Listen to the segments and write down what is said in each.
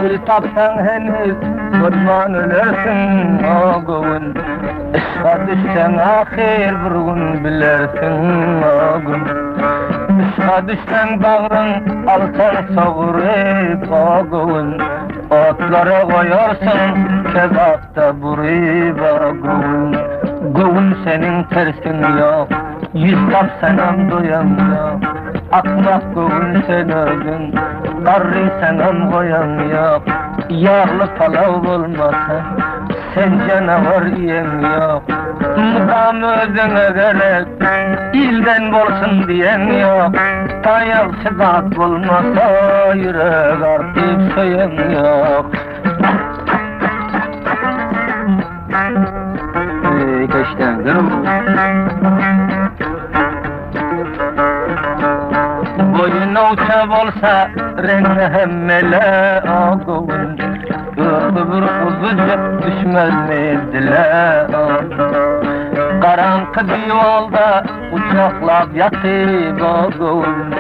Gül tapsan henüz kurban ölersin o gün. Işığa düşsen ahir bir gün bilersin o gün. Işığa düşsen bağrın alsan soğurip o gün. Otlara koyarsın kebapta burayıp o gün. Gün senin tersin yok, yüz tapsan doyan yok. Akmak gün sen öldün, karri sen koyan yok. Yağlı palav olmasa sen canavar yem yok. Mudam özüne gerek ilden bolsun diyen yok. Tayağı sıdat olmasa yürek artık söyem yok. Kaçtan boyun uça bolsa renge hemmele ağın. Bir kuzucuk düşmez mi dile? Karanlık divalda uçaklap yatıp ağın.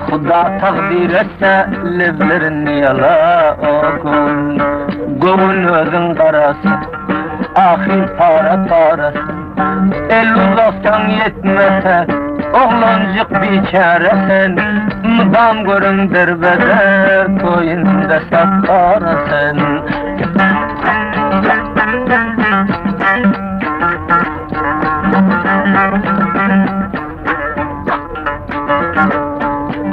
Xuda takdir etse levlerini yala ağın. Göğün özün karası, ahir para parası. El uzaktan yetmese oğlancık biçaresen. Mudam görün derbeder koyunda sakaresen.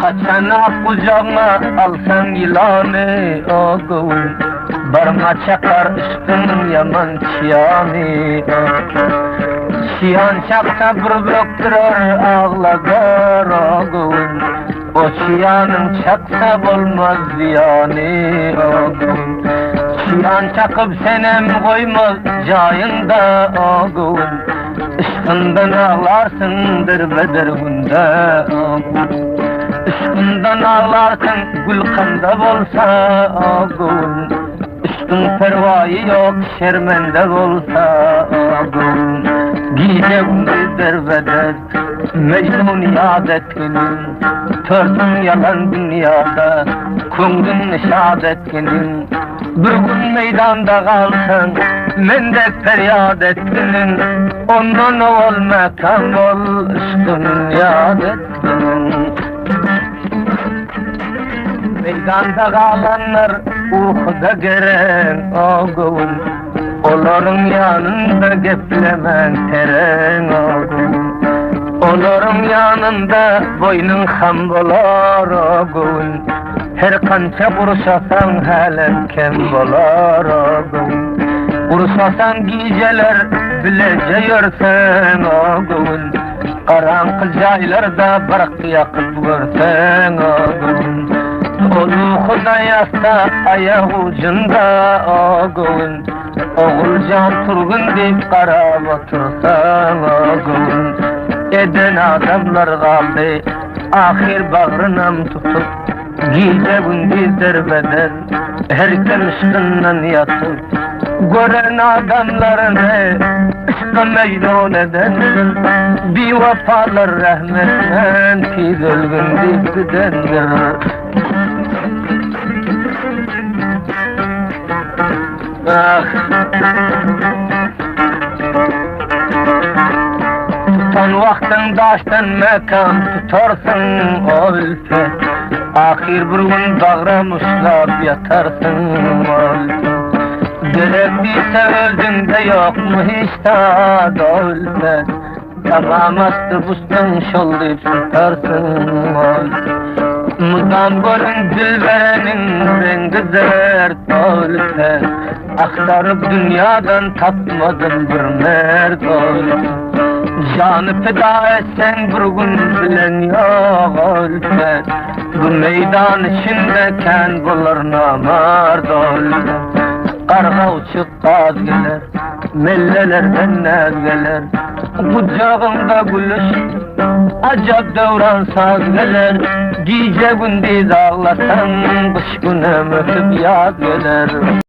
Kaçan ak kucağına alsan yılanı ağın. Barma çakar ışkın yaman çiyani. Çiyan çaksa bir blokturar ağladar ağın. O çiyanın çaksa olmaz ziyani ağın. Çiyan çakıp senem koymaz cayında ağın. Işkından ağlarsın derbeder günde ağın. Işkından ağlarsın gülkanda bolsa ağın. Işkın pervayı yok şermende bolsa ağın. Giyeceğim derbeder Mecnun iade günün. Törsün yalan dünyada kungun şadet günün. Bir gün meydanda kalsan mendek feryat ettin. Ondan ol mekan ol ışkın yad ettin. Meydanda kalanlar uykuda geren ağın. Onların yanında geplemen teren ağın. Onların yanında boynun ham bolar ağın. Her kança vuruşasan halen kem bolar ağın. Vuruşasan geceler bilece yörsen ağın. Karanlık jaylarda bırak yakıp görsen ağın. Onu Xuda yasta ayak ucunda ağın. Oğulcan turgun deyip qarab otursan ağın. Eden adamlar kaldı ahir bağrınam tutup. Giyce gündüz derbeder herken ışkından yatıp. Gören adamlarını ışkı mecnun eden. Bir vefalar rahmetten tiz ölgün deyip gidendir. Tutan vaktin daştan mekan tutarsın o ülfet. Ahir bir gün bağramışlap yatarsın o ülfet. Gerektiyse özünde yok mu hiç tadı o ülfet. Yaramazdı bustan şol deyip tutarsın o ülfet. Mudam görün dilberenin rengi zert o ülfet. Aktarıp dünyadan tapmadım bir merd o ülfet. Canı feda etsen bir gün bilen yok ülfet. Bu meydan içindeyken bulur namard o ülfet. Karga uçup gaz gelir, mellelerden naz gelir. Kucağımda gülüş, acab devran saz gelir. Gece gündüz ağlasan, kış günüm öpüp yaz gelir.